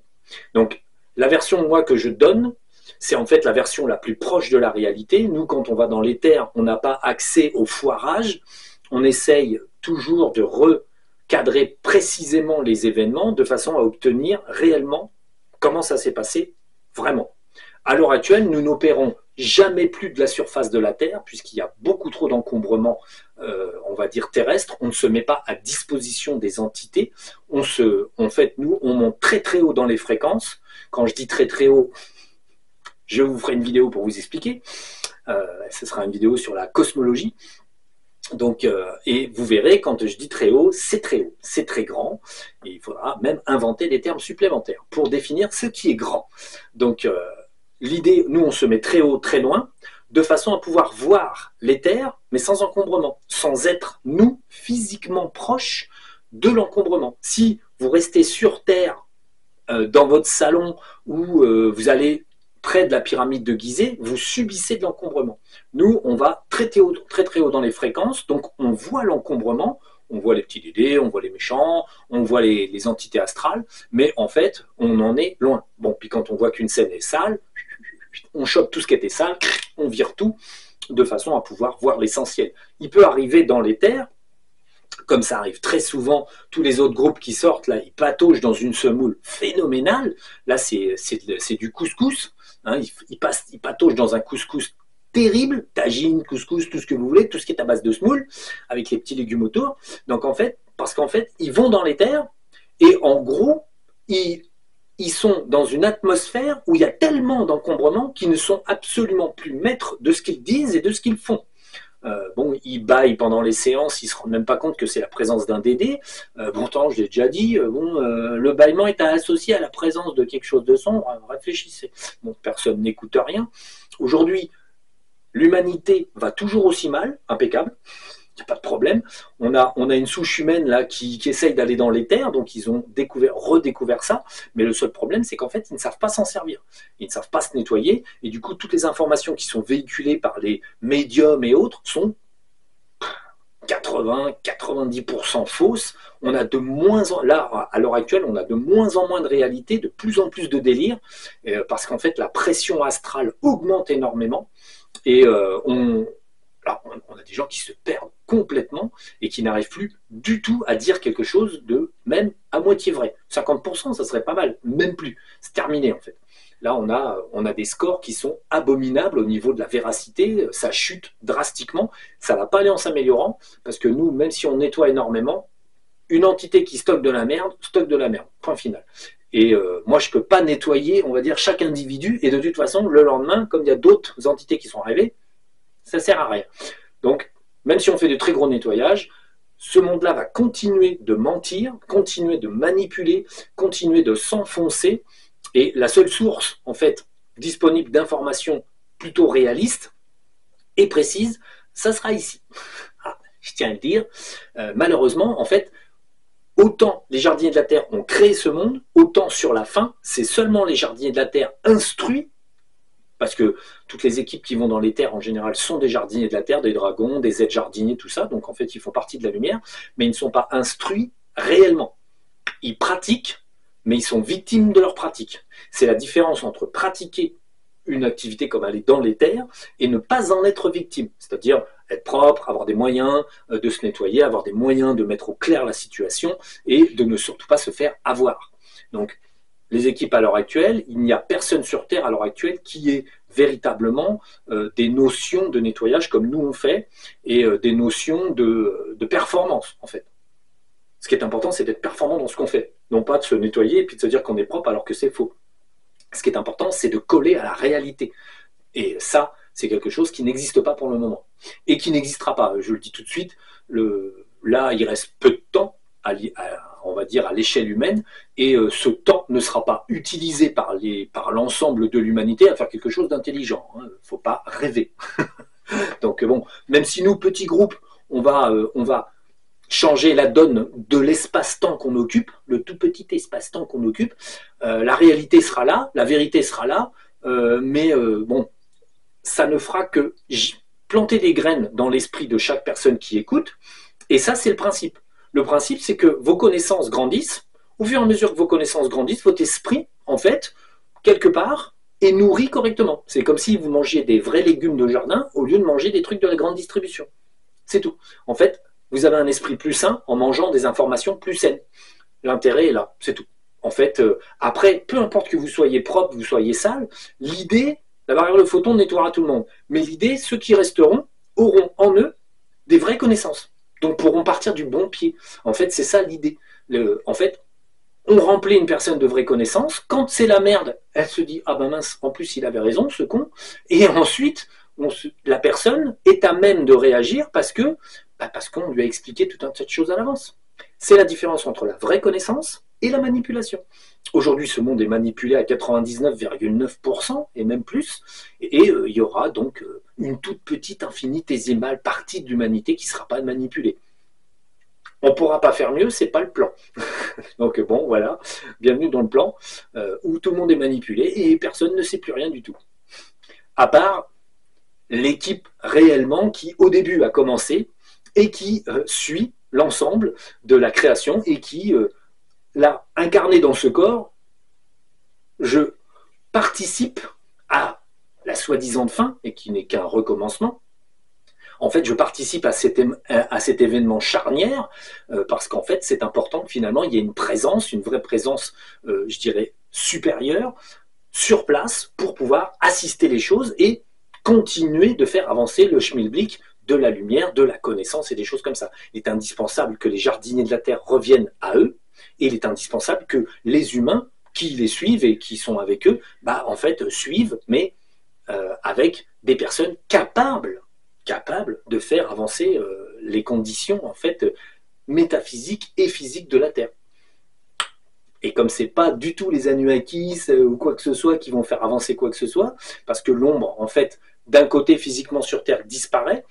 Donc la version, moi, que je donne, c'est en fait la version la plus proche de la réalité. Nous, quand on va dans l'éther, on n'a pas accès au foirage. On essaye toujours de recadrer précisément les événements de façon à obtenir réellement comment ça s'est passé vraiment. À l'heure actuelle, nous n'opérons jamais plus de la surface de la Terre, puisqu'il y a beaucoup trop d'encombrements, on va dire, terrestres. On ne se met pas à disposition des entités. En fait, nous, on monte très très haut dans les fréquences. Quand je dis très très haut, je vous ferai une vidéo pour vous expliquer. Ce sera une vidéo sur la cosmologie. Donc, et vous verrez, quand je dis très haut, c'est très grand. Et il faudra même inventer des termes supplémentaires pour définir ce qui est grand. Donc, l'idée, nous, on se met très haut, très loin, de façon à pouvoir voir l'éther, mais sans encombrement, sans être, nous, physiquement proches de l'encombrement. Si vous restez sur Terre, dans votre salon, où vous allez près de la pyramide de Gizeh, vous subissez de l'encombrement. Nous, on va très très haut dans les fréquences, donc on voit l'encombrement, on voit les petits dédés, on voit les méchants, on voit les entités astrales, mais en fait, on en est loin. Bon, puis quand on voit qu'une scène est sale, on chope tout ce qui était sale, on vire tout, de façon à pouvoir voir l'essentiel. Il peut arriver dans l'éther, comme ça arrive très souvent, tous les autres groupes qui sortent, là, ils pataugent dans une semoule phénoménale. Là, c'est du couscous. Hein, ils pataugent dans un couscous terrible, tagine, couscous, tout ce que vous voulez, tout ce qui est à base de semoule, avec les petits légumes autour. Donc, en fait, parce qu'en fait, ils vont dans les terres, et en gros, ils sont dans une atmosphère où il y a tellement d'encombrements qu'ils ne sont absolument plus maîtres de ce qu'ils disent et de ce qu'ils font. Bon, ils baillent pendant les séances, ils ne se rendent même pas compte que c'est la présence d'un dédé. Pourtant, je l'ai déjà dit, le bâillement est associé à la présence de quelque chose de sombre. Réfléchissez. Bon, personne n'écoute rien. Aujourd'hui, l'humanité va toujours aussi mal, impeccable. Il n'y a pas de problème. On a une souche humaine là qui essaye d'aller dans l'éther, donc ils ont redécouvert ça. Mais le seul problème, c'est qu'en fait, ils ne savent pas s'en servir. Ils ne savent pas se nettoyer. Et du coup, toutes les informations qui sont véhiculées par les médiums et autres sont 80-90% fausses. On a de moins en là, à l'heure actuelle, on a de moins en moins de réalité, de plus en plus de délire, parce qu'en fait, la pression astrale augmente énormément. Et alors, on a des gens qui se perdent complètement et qui n'arrivent plus du tout à dire quelque chose de même à moitié vrai. 50%, ça serait pas mal, même plus. C'est terminé en fait. Là, on a des scores qui sont abominables au niveau de la véracité. Ça chute drastiquement. Ça ne va pas aller en s'améliorant parce que nous, même si on nettoie énormément, une entité qui stocke de la merde, stocke de la merde. Point final. Et moi, je ne peux pas nettoyer, on va dire, chaque individu. Et de toute façon, le lendemain, comme il y a d'autres entités qui sont arrivées, ça ne sert à rien. Donc, même si on fait de très gros nettoyages, ce monde-là va continuer de mentir, continuer de manipuler, continuer de s'enfoncer. Et la seule source, en fait, disponible d'informations plutôt réalistes et précises, ça sera ici. Ah, je tiens à le dire. Malheureusement, en fait, autant les jardiniers de la Terre ont créé ce monde, autant sur la fin, c'est seulement les jardiniers de la Terre instruits, parce que toutes les équipes qui vont dans les terres en général sont des jardiniers de la Terre, des dragons, des aides-jardiniers, tout ça, donc en fait ils font partie de la lumière, mais ils ne sont pas instruits réellement. Ils pratiquent, mais ils sont victimes de leur pratique. C'est la différence entre pratiquer une activité comme aller dans les terres et ne pas en être victime, c'est-à-dire être propre, avoir des moyens de se nettoyer, avoir des moyens de mettre au clair la situation et de ne surtout pas se faire avoir. Donc, les équipes à l'heure actuelle, il n'y a personne sur Terre à l'heure actuelle qui ait véritablement des notions de nettoyage comme nous on fait et des notions de performance en fait. Ce qui est important, c'est d'être performant dans ce qu'on fait, non pas de se nettoyer et puis de se dire qu'on est propre alors que c'est faux. Ce qui est important, c'est de coller à la réalité. Et ça, c'est quelque chose qui n'existe pas pour le moment et qui n'existera pas. Je le dis tout de suite, là, il reste peu de temps, on va dire, à l'échelle humaine, et ce temps ne sera pas utilisé par l'ensemble de l'humanité à faire quelque chose d'intelligent. Il ne faut pas rêver. Donc bon, même si nous, petits groupes, on va changer la donne de l'espace-temps qu'on occupe, le tout petit espace-temps qu'on occupe, la réalité sera là, la vérité sera là, mais bon, ça ne fera que planter des graines dans l'esprit de chaque personne qui écoute, et ça, c'est le principe. Le principe, c'est que vos connaissances grandissent, au fur et à mesure que vos connaissances grandissent, votre esprit, en fait, quelque part, est nourri correctement. C'est comme si vous mangiez des vrais légumes de jardin au lieu de manger des trucs de la grande distribution. C'est tout. En fait, vous avez un esprit plus sain en mangeant des informations plus saines. L'intérêt est là, c'est tout. En fait, après, peu importe que vous soyez propre, vous soyez sale, l'idée, la barrière de photon nettoiera tout le monde. Mais l'idée, ceux qui resteront auront en eux des vraies connaissances. Donc pourront partir du bon pied. En fait, c'est ça l'idée. En fait, on remplit une personne de vraies connaissances. Quand c'est la merde, elle se dit « Ah ben mince, en plus il avait raison, ce con ». Et ensuite, la personne est à même de réagir parce qu'on lui a expliqué tout un tas de choses à l'avance. C'est la différence entre la vraie connaissance et la manipulation. Aujourd'hui, ce monde est manipulé à 99,9% et même plus, et il y aura donc une toute petite infinitésimale partie de l'humanité qui ne sera pas manipulée. On ne pourra pas faire mieux, c'est pas le plan. Donc bon, voilà, bienvenue dans le plan où tout le monde est manipulé et personne ne sait plus rien du tout. À part l'équipe réellement qui, au début, a commencé et qui suit l'ensemble de la création et qui l'a incarné dans ce corps. Je participe à la soi-disant fin, et qui n'est qu'un recommencement. En fait, je participe à cet événement charnière parce qu'en fait, c'est important que finalement, il y ait une présence, une vraie présence, je dirais, supérieure, sur place, pour pouvoir assister les choses et continuer de faire avancer le schmilblick de la lumière, de la connaissance et des choses comme ça. Il est indispensable que les jardiniers de la Terre reviennent à eux, et il est indispensable que les humains qui les suivent et qui sont avec eux, en fait, suivent, mais avec des personnes capables de faire avancer les conditions, en fait, métaphysiques et physiques de la Terre. Et comme c'est pas du tout les Anunnakis ou quoi que ce soit qui vont faire avancer quoi que ce soit, parce que l'ombre, en fait, d'un côté, physiquement sur Terre, disparaît,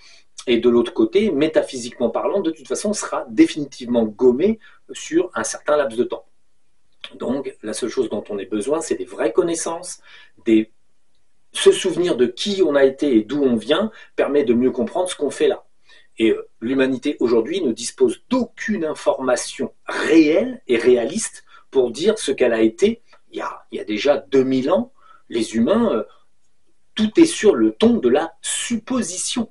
et de l'autre côté, métaphysiquement parlant, de toute façon, sera définitivement gommée sur un certain laps de temps. Donc, la seule chose dont on ait besoin, c'est des vraies connaissances, se souvenir de qui on a été et d'où on vient permet de mieux comprendre ce qu'on fait là. Et l'humanité aujourd'hui ne dispose d'aucune information réelle et réaliste pour dire ce qu'elle a été il y a déjà 2000 ans. Les humains, tout est sur le ton de la supposition.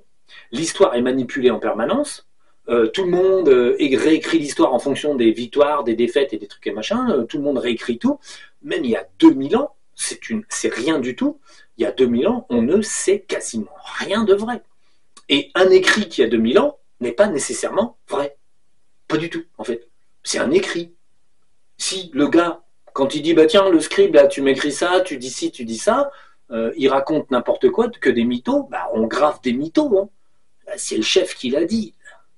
L'histoire est manipulée en permanence. Tout le monde réécrit l'histoire en fonction des victoires, des défaites et des trucs et machin. Tout le monde réécrit tout. Même il y a 2000 ans, c'est rien du tout. Il y a 2000 ans, on ne sait quasiment rien de vrai. Et un écrit qui a 2000 ans n'est pas nécessairement vrai. Pas du tout, en fait. C'est un écrit. Si le gars, quand il dit, bah tiens, le scribe, là, tu m'écris ça, tu dis ci, tu dis ça, il raconte n'importe quoi, que des mythos, on grave des mythos. Hein. C'est le chef qui l'a dit.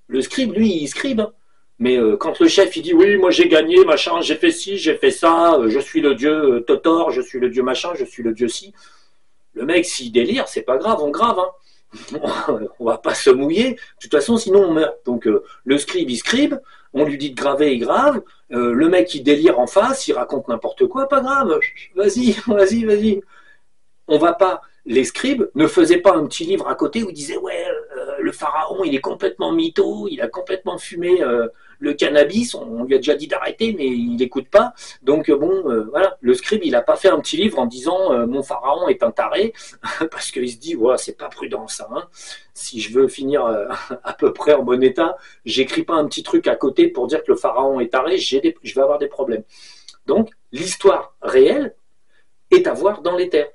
Le scribe, lui, il scribe. Hein. Mais quand le chef, il dit, oui, moi j'ai gagné, machin, j'ai fait ci, j'ai fait ça, je suis le dieu Totor, je suis le dieu machin, je suis le dieu ci. Le mec, s'il délire, c'est pas grave, on grave. Hein. On va pas se mouiller. De toute façon, sinon on meurt. Donc le scribe, il scribe, on lui dit de graver, il grave. Le mec, il délire en face, il raconte n'importe quoi, pas grave. Vas-y. On va pas. Les scribes ne faisaient pas un petit livre à côté où ils disaient ouais, le pharaon, il est complètement mytho, il a complètement fumé le cannabis, on lui a déjà dit d'arrêter, mais il n'écoute pas. Donc voilà, le scribe, il n'a pas fait un petit livre en disant mon pharaon est un taré, parce qu'il se dit ouais, c'est pas prudent ça. Hein. Si je veux finir à peu près en bon état, j'écris pas un petit truc à côté pour dire que le pharaon est taré, je vais avoir des problèmes. Donc l'histoire réelle est à voir dans les terres.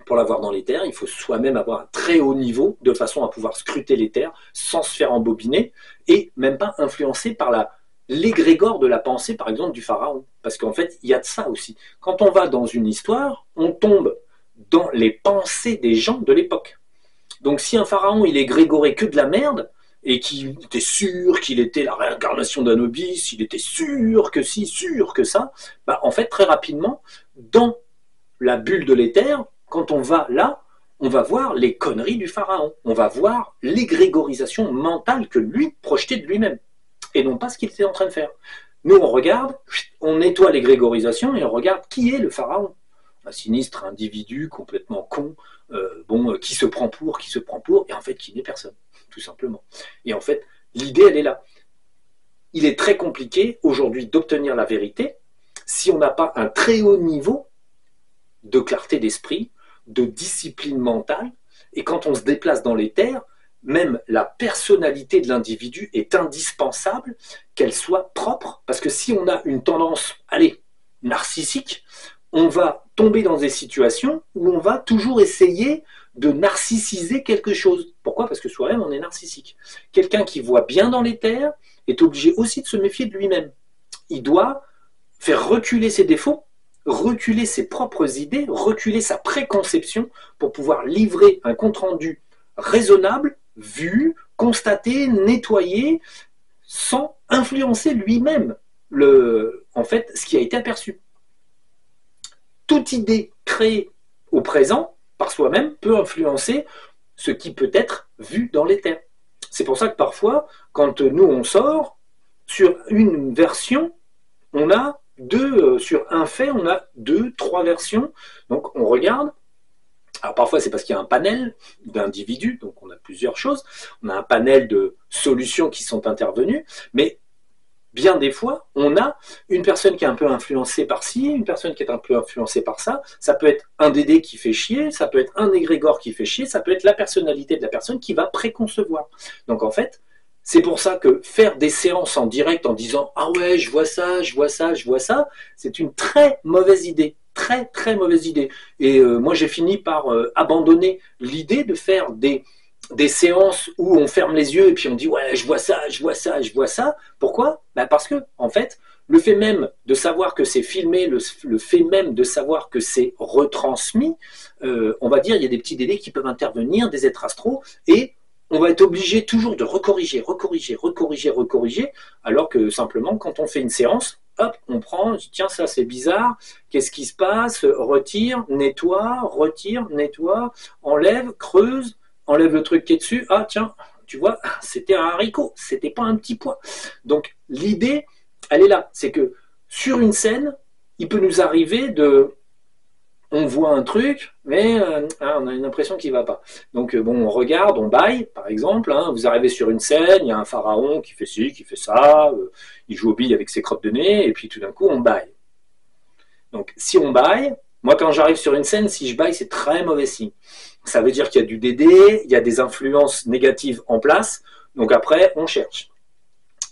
Pour l'avoir dans les terres, il faut soi-même avoir un très haut niveau de façon à pouvoir scruter les terres sans se faire embobiner et même pas influencé par l'égrégore de la pensée, par exemple, du pharaon. Parce qu'en fait, il y a de ça aussi. Quand on va dans une histoire, on tombe dans les pensées des gens de l'époque. Donc si un pharaon, il est grégoré que de la merde, et qu'il était sûr qu'il était la réincarnation d'Anubis, il était sûr que si, sûr que ça, bah, en fait, très rapidement, dans la bulle de l'éther, quand on va là, on va voir les conneries du pharaon, on va voir l'égrégorisation mentale que lui projetait de lui-même, et non pas ce qu'il était en train de faire. Nous, on regarde, on nettoie l'égrégorisation et on regarde qui est le pharaon. Un sinistre individu complètement con, qui se prend pour, et en fait qui n'est personne, tout simplement. Et en fait, l'idée, elle est là. Il est très compliqué aujourd'hui d'obtenir la vérité si on n'a pas un très haut niveau de clarté d'esprit, de discipline mentale, et quand on se déplace dans les terres, même la personnalité de l'individu est indispensable qu'elle soit propre, parce que si on a une tendance, allez, narcissique, on va tomber dans des situations où on va toujours essayer de narcissiser quelque chose. Pourquoi? Parce que soi-même, on est narcissique. Quelqu'un qui voit bien dans les terres est obligé aussi de se méfier de lui-même. Il doit faire reculer ses défauts, reculer ses propres idées, reculer sa préconception pour pouvoir livrer un compte-rendu raisonnable, vu, constaté, nettoyé, sans influencer lui-même en fait, ce qui a été aperçu. Toute idée créée au présent par soi-même peut influencer ce qui peut être vu dans l'éther. C'est pour ça que parfois, quand nous on sort, sur une version, on a sur un fait, on a 2, 3 versions. Donc on regarde. Alors parfois c'est parce qu'il y a un panel d'individus, donc on a plusieurs choses. On a un panel de solutions qui sont intervenues, mais bien des fois, on a une personne qui est un peu influencée par ci, une personne qui est un peu influencée par ça. Ça peut être un Dédé qui fait chier, ça peut être un égrégore qui fait chier, ça peut être la personnalité de la personne qui va préconcevoir. Donc en fait, c'est pour ça que faire des séances en direct en disant « Ah ouais, je vois ça, je vois ça, je vois ça », c'est une très mauvaise idée. Très, très mauvaise idée. Et moi, j'ai fini par abandonner l'idée de faire des séances où on ferme les yeux et puis on dit ouais je vois ça, je vois ça, je vois ça. Pourquoi? Parce que en fait le fait même de savoir que c'est filmé, le fait même de savoir que c'est retransmis, on va dire il y a des petits délais qui peuvent intervenir, des êtres astraux, et on va être obligé toujours de recorriger, alors que simplement quand on fait une séance, hop, on prend, on dit, tiens ça c'est bizarre, qu'est-ce qui se passe, retire, nettoie, enlève, creuse, enlève le truc qui est dessus, ah tiens, tu vois, c'était un haricot, c'était pas un petit pois. Donc l'idée, elle est là, c'est que sur une scène, il peut nous arriver on voit un truc, mais on a une impression qu'il ne va pas. Donc on regarde, on baille, par exemple, vous arrivez sur une scène, il y a un pharaon qui fait ci, qui fait ça, il joue aux billes avec ses crottes de nez, et puis tout d'un coup on baille. Donc si on baille, moi quand j'arrive sur une scène, si je baille, c'est très mauvais signe. Ça veut dire qu'il y a du Dédé, il y a des influences négatives en place, donc après on cherche.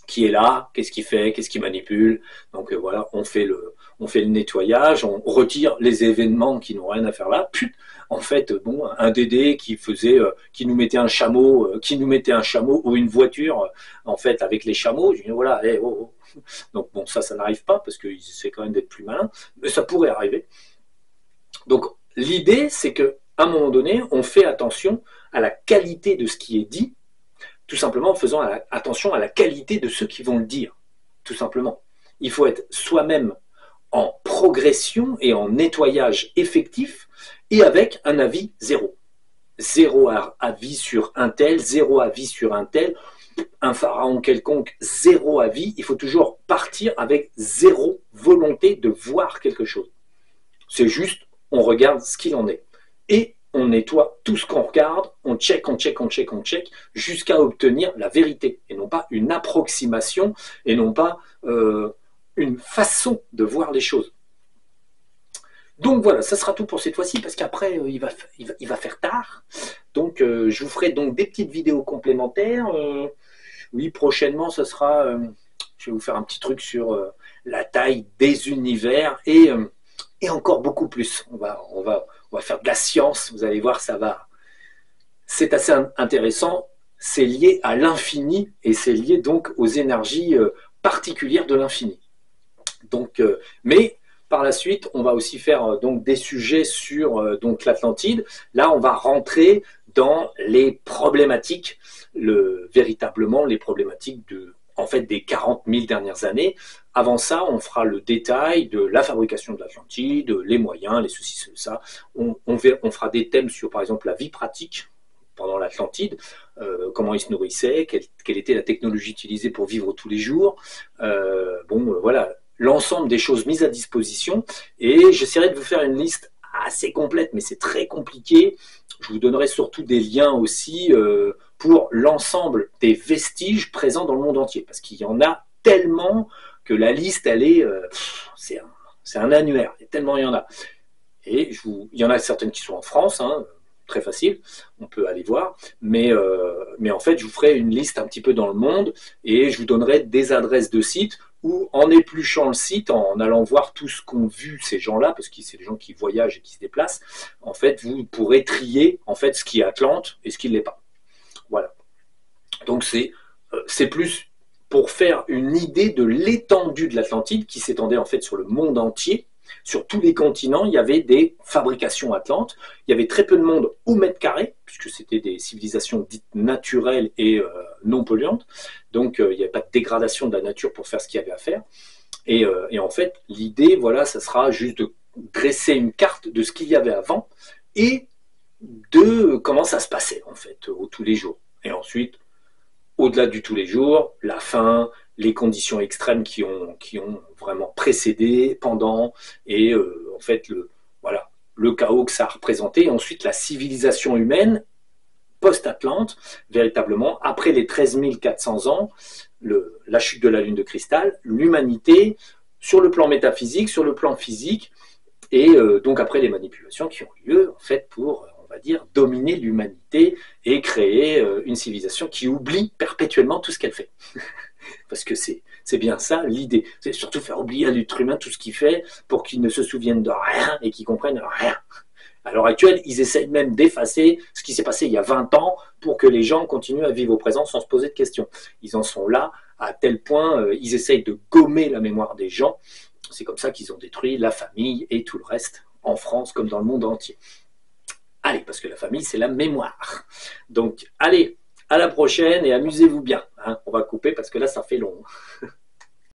Qui est là, qu'est-ce qu'il fait, qu'est-ce qu'il manipule. Donc voilà, on fait le nettoyage, on retire les événements qui n'ont rien à faire là. Puis, en fait, bon, un Dédé qui nous mettait un chameau, ou une voiture, en fait, avec les chameaux. Je dis voilà, oh. Donc bon, ça n'arrive pas parce qu'ils essaient quand même d'être plus malins, mais ça pourrait arriver. Donc l'idée, c'est que à un moment donné, on fait attention à la qualité de ce qui est dit, tout simplement en faisant attention à la qualité de ceux qui vont le dire, tout simplement. Il faut être soi-même en progression et en nettoyage effectif et avec un avis zéro. Zéro avis sur un tel, zéro avis sur un tel, un pharaon quelconque, zéro avis. Il faut toujours partir avec zéro volonté de voir quelque chose. C'est juste, on regarde ce qu'il en est. Et on nettoie tout ce qu'on regarde, on check, jusqu'à obtenir la vérité, et non pas une approximation, et non pas une façon de voir les choses. Donc voilà, ça sera tout pour cette fois-ci, parce qu'après, il va faire tard. Donc je vous ferai donc des petites vidéos complémentaires. Oui, prochainement, ce sera... je vais vous faire un petit truc sur la taille des univers, et encore beaucoup plus. On va faire de la science, vous allez voir, c'est assez intéressant, c'est lié à l'infini, et c'est lié donc aux énergies particulières de l'infini. Donc, mais par la suite, on va aussi faire donc des sujets sur donc l'Atlantide. Là, on va rentrer dans les problématiques, véritablement les problématiques en fait, des 40 000 dernières années. Avant ça, on fera le détail de la fabrication de l'Atlantide, les moyens, les ceci, ça. On fera des thèmes sur, par exemple, la vie pratique pendant l'Atlantide, comment ils se nourrissaient, quelle était la technologie utilisée pour vivre tous les jours. Voilà, l'ensemble des choses mises à disposition. Et j'essaierai de vous faire une liste assez complète, mais c'est très compliqué. Je vous donnerai surtout des liens aussi pour l'ensemble des vestiges présents dans le monde entier, parce qu'il y en a tellement que la liste, elle est, c'est un annuaire, et tellement il y en a. Et il y en a certaines qui sont en France, hein, très facile, on peut aller voir, mais en fait, je vous ferai une liste un petit peu dans le monde, et je vous donnerai des adresses de sites où, en épluchant le site, en allant voir tout ce qu'ont vu ces gens-là, parce que c'est des gens qui voyagent et qui se déplacent, en fait, vous pourrez trier en fait ce qui est Atlante et ce qui ne l'est pas. Voilà. Donc c'est plus pour faire une idée de l'étendue de l'Atlantide qui s'étendait en fait sur le monde entier. Sur tous les continents, il y avait des fabrications atlantes. Il y avait très peu de monde au mètre carré, puisque c'était des civilisations dites naturelles et non polluantes. Donc, il n'y avait pas de dégradation de la nature pour faire ce qu'il y avait à faire. Et en fait, l'idée, voilà, ça sera juste de dresser une carte de ce qu'il y avait avant et de comment ça se passait, en fait, au tous les jours. Et ensuite, au-delà du tous les jours, la faim, les conditions extrêmes qui ont vraiment précédé, pendant, et en fait, le chaos que ça a représenté. Et ensuite, la civilisation humaine, post-Atlante, véritablement, après les 13 400 ans, la chute de la lune de cristal, l'humanité, sur le plan métaphysique, sur le plan physique, et donc après les manipulations qui ont lieu, en fait, pour on va dire, dominer l'humanité et créer une civilisation qui oublie perpétuellement tout ce qu'elle fait. Parce que c'est bien ça l'idée. C'est surtout faire oublier à l'être humain tout ce qu'il fait pour qu'il ne se souvienne de rien et qu'il comprenne rien. À l'heure actuelle, ils essayent même d'effacer ce qui s'est passé il y a 20 ans pour que les gens continuent à vivre au présent sans se poser de questions. Ils en sont là à tel point, ils essayent de gommer la mémoire des gens. C'est comme ça qu'ils ont détruit la famille et tout le reste, en France comme dans le monde entier. Allez, parce que la famille, c'est la mémoire. Donc, allez, à la prochaine et amusez-vous bien. Hein, on va couper parce que là, ça fait long.